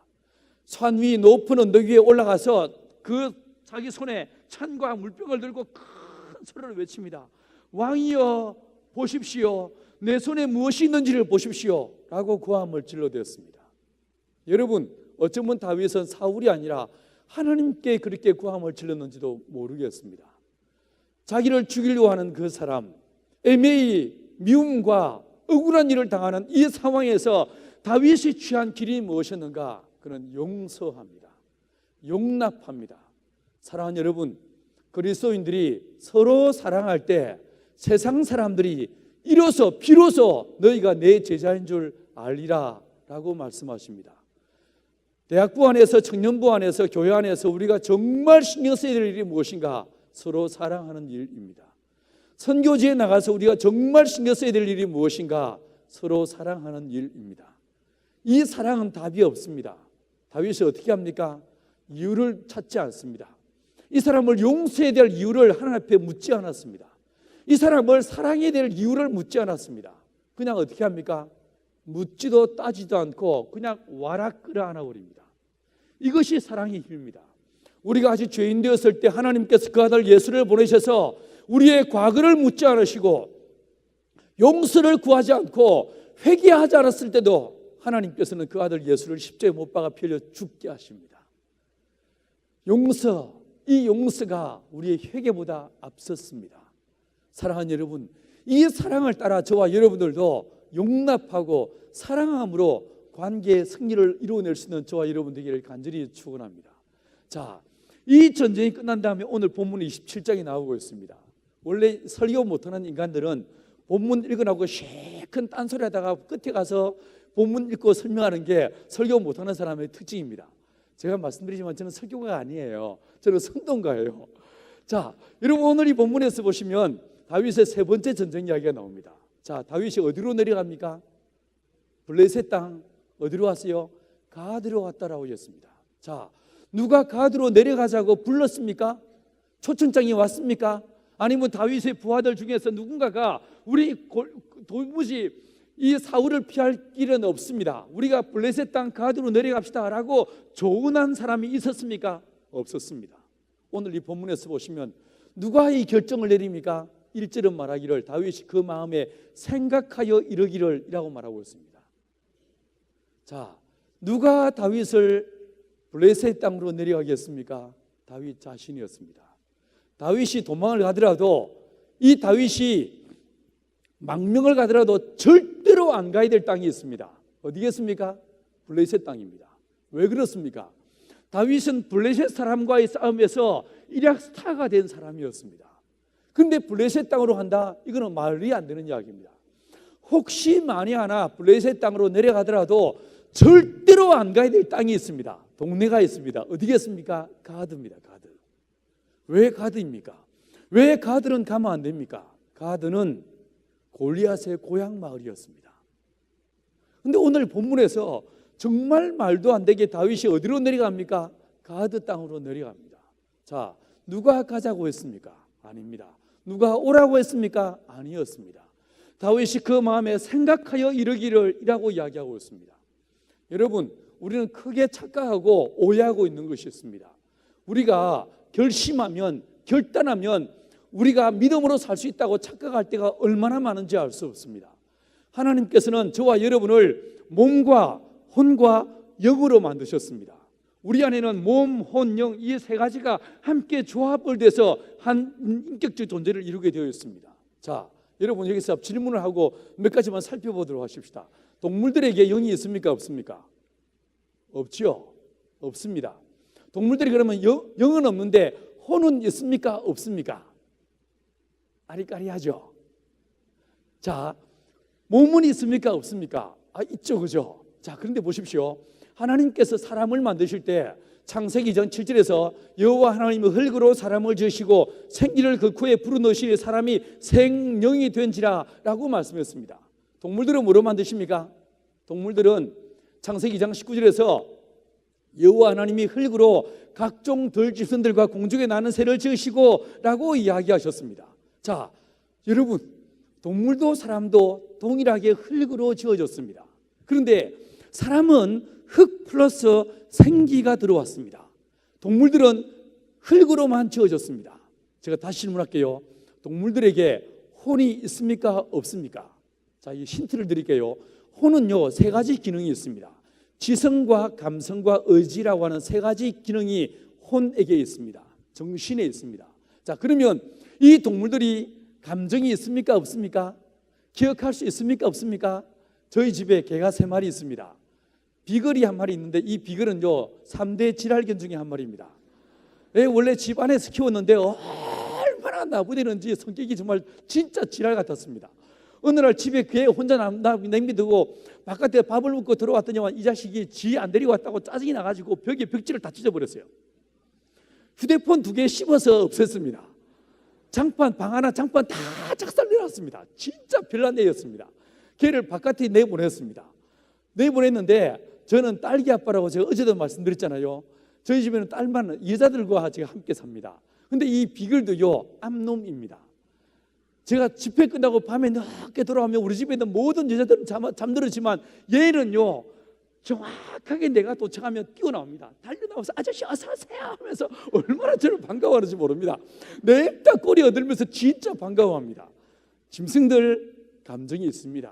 A: 산 위 높은 언덕 위에 올라가서 그 자기 손에 창과 물병을 들고 큰 소리를 외칩니다. 왕이여 보십시오. 내 손에 무엇이 있는지를 보십시오. 라고 고함을 질러대었습니다. 여러분, 어쩌면 다윗은 사울이 아니라 하나님께 그렇게 고함을 질렀는지도 모르겠습니다. 자기를 죽이려고 하는 그 사람, 애매히 미움과 억울한 일을 당하는 이 상황에서 다윗이 취한 길이 무엇이었는가? 그는 용서합니다. 용납합니다. 사랑하는 여러분, 그리스도인들이 서로 사랑할 때 세상 사람들이 비로소 너희가 내 제자인 줄 알리라 라고 말씀하십니다. 대학부 안에서, 청년부 안에서, 교회 안에서 우리가 정말 신경 써야 될 일이 무엇인가? 서로 사랑하는 일입니다. 선교지에 나가서 우리가 정말 신경 써야 될 일이 무엇인가? 서로 사랑하는 일입니다. 이 사랑은 답이 없습니다. 다윗이 어떻게 합니까? 이유를 찾지 않습니다. 이 사람을 용서해야 될 이유를 하나님 앞에 묻지 않았습니다. 이 사람을 사랑해야 될 이유를 묻지 않았습니다. 그냥 어떻게 합니까? 묻지도 따지도 않고 그냥 와락 끌어안아 버립니다. 이것이 사랑의 힘입니다. 우리가 아직 죄인 되었을 때 하나님께서 그 아들 예수를 보내셔서 우리의 과거를 묻지 않으시고 용서를 구하지 않고 회개하지 않았을 때도 하나님께서는 그 아들 예수를 십자가에 못 박아 피 흘려 죽게 하십니다. 이 용서가 우리의 회개보다 앞섰습니다. 사랑하는 여러분, 이 사랑을 따라 저와 여러분들도 용납하고 사랑함으로 관계의 승리를 이루어낼 수 있는 저와 여러분 되기를 간절히 축원합니다. 자, 이 전쟁이 끝난 다음에 오늘 본문 27장이 나오고 있습니다. 원래 설교 못하는 인간들은 본문 읽어나고 쉐큰 딴소리 하다가 끝에 가서 본문 읽고 설명하는 게 설교 못하는 사람의 특징입니다. 제가 말씀드리지만 저는 설교가 아니에요. 저는 선동가예요. 자, 여러분, 오늘 이 본문에서 보시면 다윗의 세 번째 전쟁 이야기가 나옵니다. 자, 다윗이 어디로 내려갑니까? 블레셋 땅. 어디로 왔어요? 가드로 왔다라고 했습니다. 자, 누가 가드로 내려가자고 불렀습니까? 초청장이 왔습니까? 아니면 다윗의 부하들 중에서 누군가가 우리 도무지 이 사울을 피할 길은 없습니다. 우리가 블레셋 땅 가드로 내려갑시다 라고 조언한 사람이 있었습니까? 없었습니다. 오늘 이 본문에서 보시면 누가 이 결정을 내립니까? 1절은 말하기를 다윗이 그 마음에 생각하여 이르기를 이라고 말하고 있습니다. 자, 누가 다윗을 블레셋 땅으로 내려가겠습니까? 다윗 자신이었습니다. 다윗이 도망을 가더라도 이 다윗이 망명을 가더라도 절대로 안 가야 될 땅이 있습니다. 어디겠습니까? 블레셋 땅입니다. 왜 그렇습니까? 다윗은 블레셋 사람과의 싸움에서 일약 스타가 된 사람이었습니다. 그런데 블레셋 땅으로 한다? 이거는 말이 안 되는 이야기입니다. 혹시 만에 하나 블레셋 땅으로 내려가더라도 절대로 안 가야 될 땅이 있습니다. 동네가 있습니다. 어디겠습니까? 가드입니다. 가드. 왜 가드입니까? 왜 가드는 가면 안 됩니까? 가드는 골리앗의 고향 마을이었습니다. 그런데 오늘 본문에서 정말 말도 안 되게 다윗이 어디로 내려갑니까? 가드 땅으로 내려갑니다. 자, 누가 가자고 했습니까? 아닙니다. 누가 오라고 했습니까? 아니었습니다. 다윗이 그 마음에 생각하여 이르기를이라고 이야기하고 있습니다. 여러분, 우리는 크게 착각하고 오해하고 있는 것이 있습니다. 우리가 결심하면, 결단하면 우리가 믿음으로 살 수 있다고 착각할 때가 얼마나 많은지 알 수 없습니다. 하나님께서는 저와 여러분을 몸과 혼과 영으로 만드셨습니다. 우리 안에는 몸, 혼, 영 이 세 가지가 함께 조합을 돼서 한 인격적 존재를 이루게 되어 있습니다. 자, 여러분 여기서 질문을 하고 몇 가지만 살펴보도록 하십시다. 동물들에게 영이 있습니까? 없습니까? 없죠. 없습니다. 동물들이 그러면 영은 없는데 혼은 있습니까? 없습니까? 아리까리하죠. 자, 몸은 있습니까? 없습니까? 있죠. 그죠? 자, 그런데 보십시오. 하나님께서 사람을 만드실 때 창세기 전 7절에서 여호와 하나님이 흙으로 사람을 지으시고 생기를 그 코에 불어넣으시니 사람이 생명이 된지라 라고 말씀했습니다. 동물들은 뭐로 만드십니까? 동물들은 창세기 2장 19절에서 여호와 하나님이 흙으로 각종 들짐승들과 공중에 나는 새를 지으시고 라고 이야기하셨습니다. 자, 여러분, 동물도 사람도 동일하게 흙으로 지어졌습니다. 그런데 사람은 흙 플러스 생기가 들어왔습니다. 동물들은 흙으로만 지어졌습니다. 제가 다시 질문할게요. 동물들에게 혼이 있습니까? 없습니까? 자, 이 힌트를 드릴게요. 혼은요, 세 가지 기능이 있습니다. 지성과 감성과 의지라고 하는 세 가지 기능이 혼에게 있습니다. 정신에 있습니다. 자, 그러면 이 동물들이 감정이 있습니까? 없습니까? 기억할 수 있습니까? 없습니까? 저희 집에 개가 3마리 있습니다. 비글이 1마리 있는데 이 비글은요 3대 질환견 중에 한 마리입니다. 원래 집 안에서 키웠는데 얼마나 나부대는지 성격이 정말 진짜 지랄 같았습니다. 어느 날 집에 개 혼자 남기두고 바깥에 밥을 먹고 들어왔더니 이 자식이 지 안 데리고 왔다고 짜증이 나가지고 벽에 벽지를 다 찢어버렸어요. 휴대폰 2개 씹어서 없앴습니다. 장판, 방 하나 장판 다 작살내놨습니다. 진짜 별난 애였습니다. 개를 바깥에 내보냈습니다. 내보냈는데 저는 딸기 아빠라고 제가 어제도 말씀드렸잖아요. 저희 집에는 딸만 여자들과 제가 함께 삽니다. 근데 이 비글도요 암놈입니다. 제가 집회 끝나고 밤에 늦게 돌아오면 우리 집에 있는 모든 여자들은 잠들었지만 얘는요 정확하게 내가 도착하면 뛰어나옵니다. 달려나와서 아저씨 어서 오세요 하면서 얼마나 저를 반가워하는지 모릅니다. 냅다 꼬리 얻으면서 진짜 반가워합니다. 짐승들 감정이 있습니다.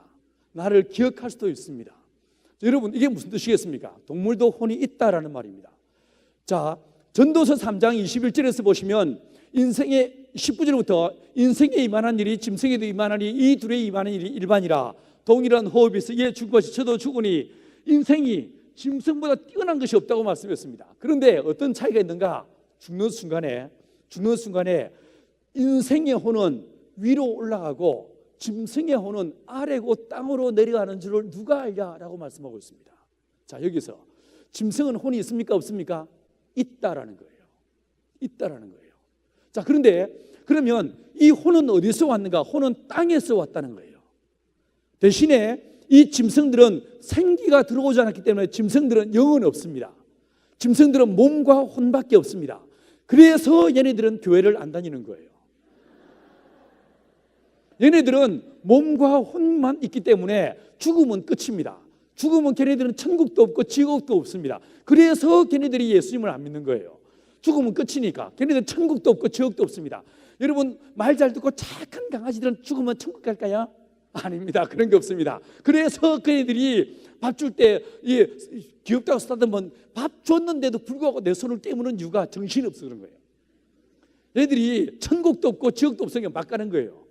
A: 나를 기억할 수도 있습니다. 여러분, 이게 무슨 뜻이겠습니까? 동물도 혼이 있다라는 말입니다. 자, 전도서 3장 21절에서 보시면 인생의 19절부터 인생에 이만한 일이 짐승에도 이만하니 이 둘에 이만한 일이 일반이라 동일한 호흡이 있어 얘 죽은 것이 저도 죽으니 인생이 짐승보다 뛰어난 것이 없다고 말씀했습니다. 그런데 어떤 차이가 있는가? 죽는 순간에 인생의 혼은 위로 올라가고 짐승의 혼은 아래고 땅으로 내려가는 줄을 누가 알냐라고 말씀하고 있습니다. 자, 여기서 짐승은 혼이 있습니까? 없습니까? 있다라는 거예요. 있다라는 거예요. 자, 그런데 그러면 이 혼은 어디서 왔는가? 혼은 땅에서 왔다는 거예요. 대신에 이 짐승들은 생기가 들어오지 않았기 때문에 짐승들은 영은 없습니다. 짐승들은 몸과 혼밖에 없습니다. 그래서 얘네들은 교회를 안 다니는 거예요. 얘네들은 몸과 혼만 있기 때문에 죽음은 끝입니다. 죽으면 걔네들은 천국도 없고 지옥도 없습니다. 그래서 걔네들이 예수님을 안 믿는 거예요. 죽으면 끝이니까. 걔네들은 천국도 없고 지옥도 없습니다. 여러분, 말 잘 듣고 착한 강아지들은 죽으면 천국 갈까요? 아닙니다. 그런 게 없습니다. 그래서 걔네들이 밥 줄 때 귀엽다고 쓰다듬으면 밥 줬는데도 불구하고 내 손을 떼무는 이유가 정신이 없어 그런 거예요. 얘들이 천국도 없고 지옥도 없으니까 막 가는 거예요.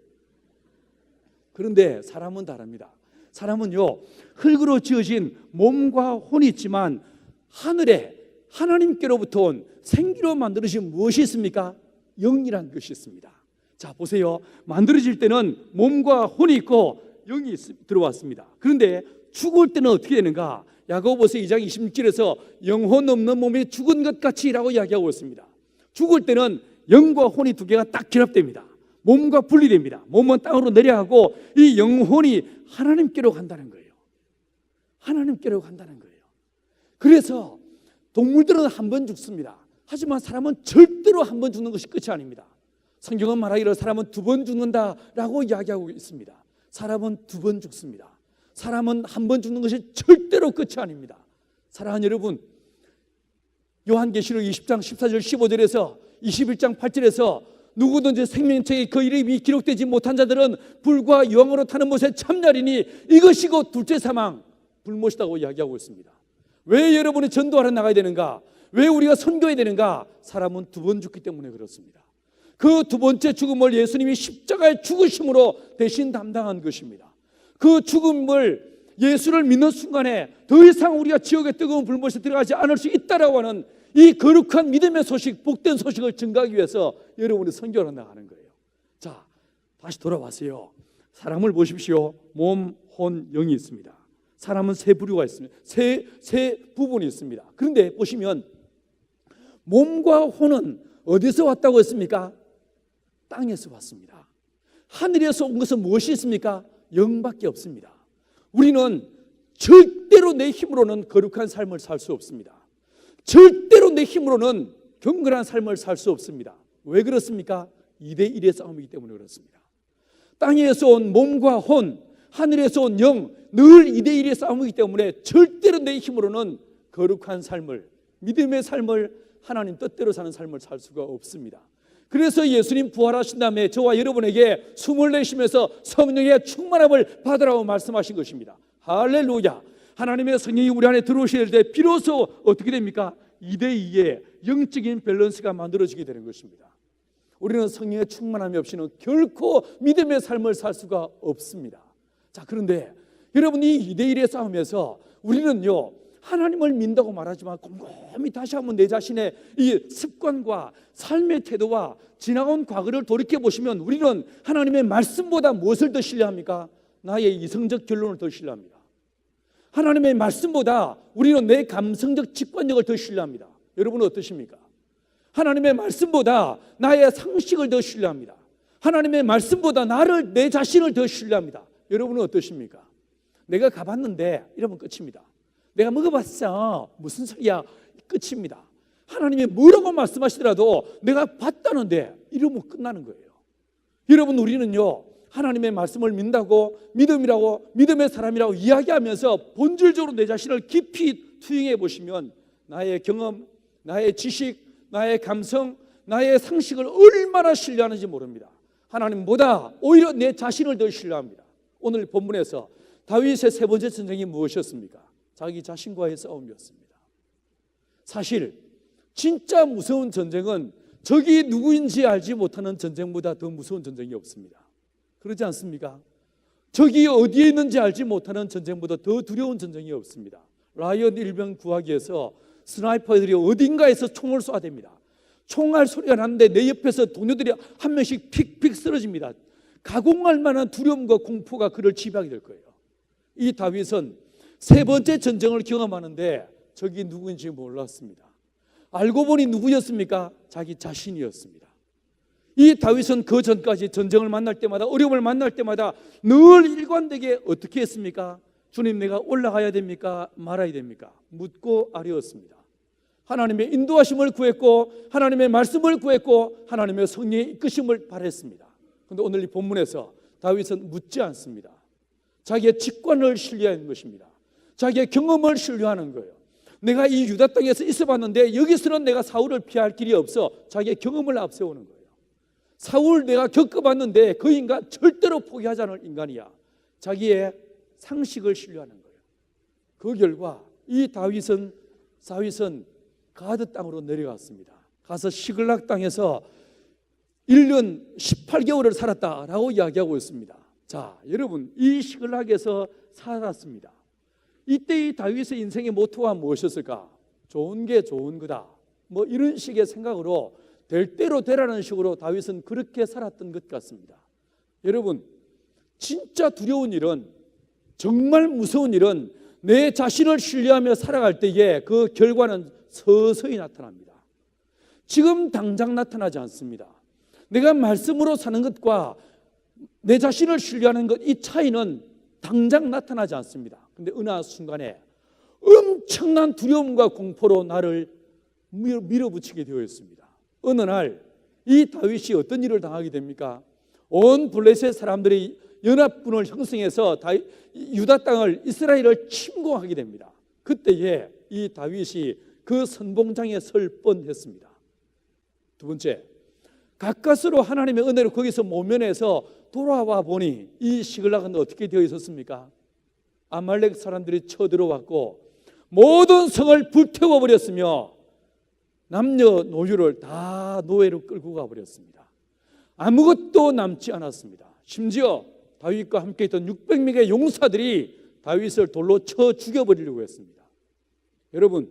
A: 그런데 사람은 다릅니다. 사람은요 흙으로 지어진 몸과 혼이 있지만 하늘에 하나님께로부터 온 생기로 만들어진 무엇이 있습니까? 영이란 것이 있습니다.
B: 자, 보세요. 만들어질 때는 몸과 혼이 있고 영이 들어왔습니다. 그런데 죽을 때는 어떻게 되는가? 야고보서 2장 26절에서 영혼 없는 몸이 죽은 것 같이라고 이야기하고 있습니다. 죽을 때는 영과 혼이 두 개가 딱 결합됩니다. 몸과 분리됩니다. 몸은 땅으로 내려가고 이 영혼이 하나님께로 간다는 거예요. 하나님께로 간다는 거예요. 그래서 동물들은 한 번 죽습니다. 하지만 사람은 절대로 한 번 죽는 것이 끝이 아닙니다. 성경은 말하기를 사람은 두 번 죽는다라고 이야기하고 있습니다. 사람은 두 번 죽습니다. 사람은 한 번 죽는 것이 절대로 끝이 아닙니다. 사랑하는 여러분, 요한계시록 20장 14절 15절에서 21장 8절에서 누구든지 생명책에 그 이름이 기록되지 못한 자들은 불과 유황으로 타는 못에 참나리니 이것이 곧 둘째 사망 불못이라고 이야기하고 있습니다. 왜 여러분이 전도하러 나가야 되는가? 왜 우리가 선교해야 되는가? 사람은 두 번 죽기 때문에 그렇습니다. 그 두 번째 죽음을 예수님이 십자가의 죽으심으로 대신 담당한 것입니다. 그 죽음을 예수를 믿는 순간에 더 이상 우리가 지옥의 뜨거운 불못에 들어가지 않을 수 있다라고 하는 이 거룩한 믿음의 소식, 복된 소식을 증가하기 위해서 여러분이 선교를 나가는 거예요. 자, 다시 돌아와서요. 사람을 보십시오. 몸, 혼, 영이 있습니다. 사람은 세 부류가 있습니다. 세 부분이 있습니다. 그런데 보시면 몸과 혼은 어디서 왔다고 했습니까? 땅에서 왔습니다. 하늘에서 온 것은 무엇이 있습니까? 영밖에 없습니다. 우리는 절대로 내 힘으로는 거룩한 삶을 살 수 없습니다. 절대로 내 힘으로는 경건한 삶을 살 수 없습니다. 왜 그렇습니까? 2대1의 싸움이기 때문에 그렇습니다. 땅에서 온 몸과 혼, 하늘에서 온 영, 늘 2대1의 싸움이기 때문에 절대로 내 힘으로는 거룩한 삶을, 믿음의 삶을, 하나님 뜻대로 사는 삶을 살 수가 없습니다. 그래서 예수님 부활하신 다음에 저와 여러분에게 숨을 내쉬면서 성령의 충만함을 받으라고 말씀하신 것입니다. 할렐루야. 하나님의 성령이 우리 안에 들어오실 때 비로소 어떻게 됩니까? 2대2의 영적인 밸런스가 만들어지게 되는 것입니다. 우리는 성령의 충만함이 없이는 결코 믿음의 삶을 살 수가 없습니다. 자, 그런데 여러분, 이 2대1의 싸움에서 우리는요, 하나님을 믿는다고 말하지만 곰곰이 다시 한번 내 자신의 이 습관과 삶의 태도와 지나온 과거를 돌이켜보시면 우리는 하나님의 말씀보다 무엇을 더 신뢰합니까? 나의 이성적 결론을 더 신뢰합니다. 하나님의 말씀보다 우리는 내 감성적 직관력을 더 신뢰합니다. 여러분은 어떠십니까? 하나님의 말씀보다 나의 상식을 더 신뢰합니다. 하나님의 말씀보다 나를, 내 자신을 더 신뢰합니다. 여러분은 어떠십니까? 내가 가봤는데 이러면 끝입니다. 내가 먹어봤어, 무슨 소리야, 끝입니다. 하나님이 뭐라고 말씀하시더라도 내가 봤다는데 이러면 끝나는 거예요. 여러분, 우리는요, 하나님의 말씀을 믿는다고, 믿음이라고, 믿음의 사람이라고 이야기하면서 본질적으로 내 자신을 깊이 투영해 보시면 나의 경험, 나의 지식, 나의 감성, 나의 상식을 얼마나 신뢰하는지 모릅니다. 하나님보다 오히려 내 자신을 더 신뢰합니다. 오늘 본문에서 다윗의 세 번째 전쟁이 무엇이었습니까? 자기 자신과의 싸움이었습니다. 사실 진짜 무서운 전쟁은 적이 누구인지 알지 못하는 전쟁보다 더 무서운 전쟁이 없습니다. 그렇지 않습니까? 적이 어디에 있는지 알지 못하는 전쟁보다 더 두려운 전쟁이 없습니다. 라이언 일병 구하기에서 스나이퍼들이 어딘가에서 총을 쏴댑니다. 총알 소리가 나는데 내 옆에서 동료들이 한 명씩 픽픽 쓰러집니다. 가공할 만한 두려움과 공포가 그를 지배하게 될 거예요. 이 다윗은 세 번째 전쟁을 경험하는데 적이 누구인지 몰랐습니다. 알고 보니 누구였습니까? 자기 자신이었습니다. 이 다윗은 그 전까지 전쟁을 만날 때마다, 어려움을 만날 때마다 늘 일관되게 어떻게 했습니까? 주님, 내가 올라가야 됩니까? 말아야 됩니까? 묻고 아뢰었습니다. 하나님의 인도하심을 구했고, 하나님의 말씀을 구했고, 하나님의 성령의 이끄심을 바랬습니다. 그런데 오늘 이 본문에서 다윗은 묻지 않습니다. 자기의 직관을 신뢰하는 것입니다. 자기의 경험을 신뢰하는 거예요. 내가 이 유다 땅에서 있어봤는데 여기서는 내가 사울을 피할 길이 없어. 자기의 경험을 앞세우는 거예요. 사울 내가 겪어봤는데 그 인간 절대로 포기하지 않을 인간이야. 자기의 상식을 신뢰하는 거예요. 그 결과 이 다윗은 가드 땅으로 내려갔습니다. 가서 시글락 땅에서 1년 18개월을 살았다라고 이야기하고 있습니다. 자, 여러분, 이 시글락에서 살았습니다. 이때 이 다윗의 인생의 모토가 무엇이었을까? 좋은 게 좋은 거다, 뭐 이런 식의 생각으로 될 대로 되라는 식으로 다윗은 그렇게 살았던 것 같습니다. 여러분, 진짜 두려운 일은, 정말 무서운 일은 내 자신을 신뢰하며 살아갈 때에 그 결과는 서서히 나타납니다. 지금 당장 나타나지 않습니다. 내가 말씀으로 사는 것과 내 자신을 신뢰하는 것, 이 차이는 당장 나타나지 않습니다. 그런데 어느 순간에 엄청난 두려움과 공포로 나를 밀어붙이게 되어 있습니다. 어느 날 이 다윗이 어떤 일을 당하게 됩니까? 온 블레셋 사람들이 연합군을 형성해서 유다 땅을, 이스라엘을 침공하게 됩니다. 그때에 이 다윗이 그 선봉장에 설 뻔했습니다. 두 번째, 가까스로 하나님의 은혜로 거기서 모면해서 돌아와 보니 이 시글락은 어떻게 되어 있었습니까? 아말렉 사람들이 쳐들어왔고 모든 성을 불태워 버렸으며 남녀노유를 다 노예로 끌고 가버렸습니다. 아무것도 남지 않았습니다. 심지어 다윗과 함께 있던 600명의 용사들이 다윗을 돌로 쳐 죽여버리려고 했습니다. 여러분,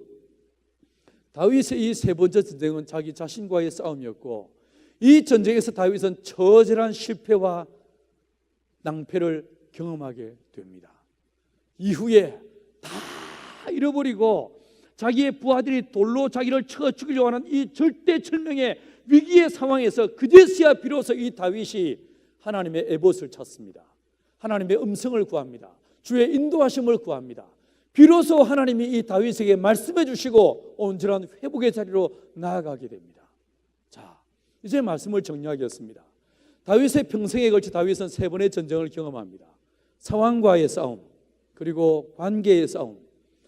B: 다윗의 이 세 번째 전쟁은 자기 자신과의 싸움이었고, 이 전쟁에서 다윗은 처절한 실패와 낭패를 경험하게 됩니다. 이후에 다 잃어버리고 자기의 부하들이 돌로 자기를 쳐 죽이려고 하는 이 절대절명의 위기의 상황에서 그제서야 비로소 이 다윗이 하나님의 에봇을 찾습니다. 하나님의 음성을 구합니다. 주의 인도하심을 구합니다. 비로소 하나님이 이 다윗에게 말씀해 주시고 온전한 회복의 자리로 나아가게 됩니다. 자, 이제 말씀을 정리하겠습니다. 다윗의 평생에 걸쳐 다윗은 세 번의 전쟁을 경험합니다. 상황과의 싸움, 그리고 관계의 싸움,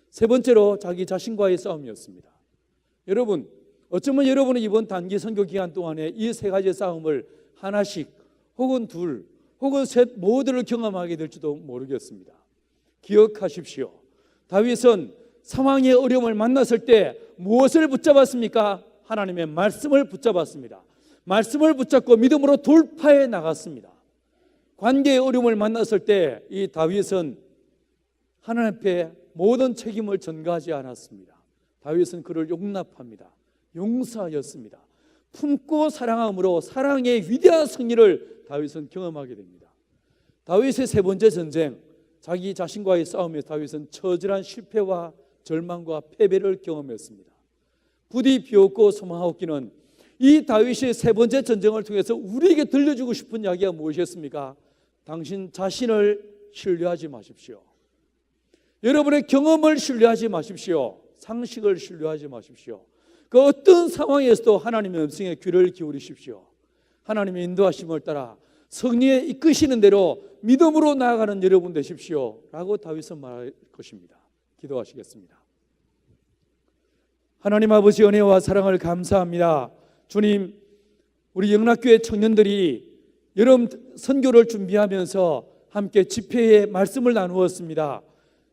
B: 세 번째로 자기 자신과의 싸움이었습니다. 여러분, 어쩌면 여러분은 이번 단기 선교 기간 동안에 이 세 가지의 싸움을 하나씩 혹은 둘 혹은 셋 모두를 경험하게 될지도 모르겠습니다. 기억하십시오. 다윗은 상황의 어려움을 만났을 때 무엇을 붙잡았습니까? 하나님의 말씀을 붙잡았습니다. 말씀을 붙잡고 믿음으로 돌파해 나갔습니다. 관계의 어려움을 만났을 때 이 다윗은 하나님 앞에 모든 책임을 전가하지 않았습니다. 다윗은 그를 용납합니다. 용사였습니다. 품고 사랑함으로 사랑의 위대한 승리를 다윗은 경험하게 됩니다. 다윗의 세 번째 전쟁, 자기 자신과의 싸움에서 다윗은 처절한 실패와 절망과 패배를 경험했습니다. 부디 비웃고 소망하옵기는 이 다윗의 세 번째 전쟁을 통해서 우리에게 들려주고 싶은 이야기가 무엇이었습니까? 당신 자신을 신뢰하지 마십시오. 여러분의 경험을 신뢰하지 마십시오. 상식을 신뢰하지 마십시오. 그 어떤 상황에서도 하나님의 음성에 귀를 기울이십시오. 하나님의 인도하심을 따라 성리에 이끄시는 대로 믿음으로 나아가는 여러분 되십시오 라고 다윗은 말할 것입니다. 기도하시겠습니다. 하나님 아버지, 은혜와 사랑을 감사합니다. 주님, 우리 영락교회 청년들이 여름 선교를 준비하면서 함께 집회의 말씀을 나누었습니다.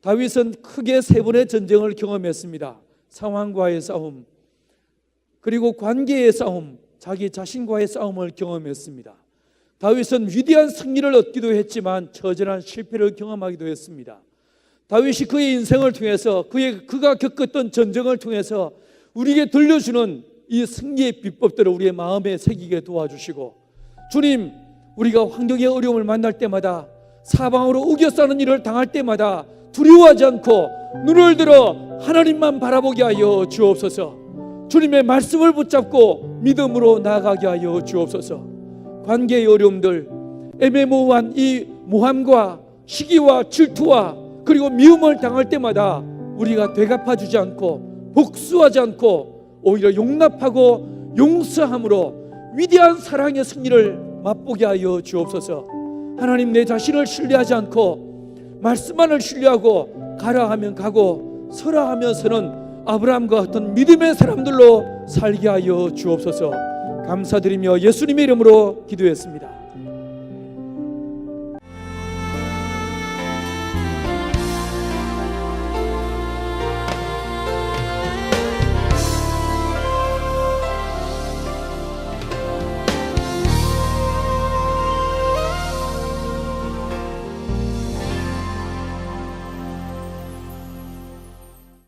B: 다윗은 크게 세 번의 전쟁을 경험했습니다. 상황과의 싸움, 그리고 관계의 싸움, 자기 자신과의 싸움을 경험했습니다. 다윗은 위대한 승리를 얻기도 했지만 처절한 실패를 경험하기도 했습니다. 다윗이 그의 인생을 통해서 그가 겪었던 전쟁을 통해서 우리에게 들려주는 이 승리의 비법들을 우리의 마음에 새기게 도와주시고, 주님, 우리가 환경의 어려움을 만날 때마다, 사방으로 우겨싸는 일을 당할 때마다 두려워하지 않고 눈을 들어 하나님만 바라보게 하여 주옵소서. 주님의 말씀을 붙잡고 믿음으로 나아가게 하여 주옵소서. 관계의 어려움들, 애매모호한 이 모함과 시기와 질투와 그리고 미움을 당할 때마다 우리가 되갚아주지 않고 복수하지 않고 오히려 용납하고 용서함으로 위대한 사랑의 승리를 맛보게 하여 주옵소서. 하나님, 내 자신을 신뢰하지 않고 말씀만을 신뢰하고 가라 하면 가고 서라 하면 서는 아브라함과 같은 믿음의 사람들로 살게 하여 주옵소서. 감사드리며 예수님의 이름으로 기도했습니다.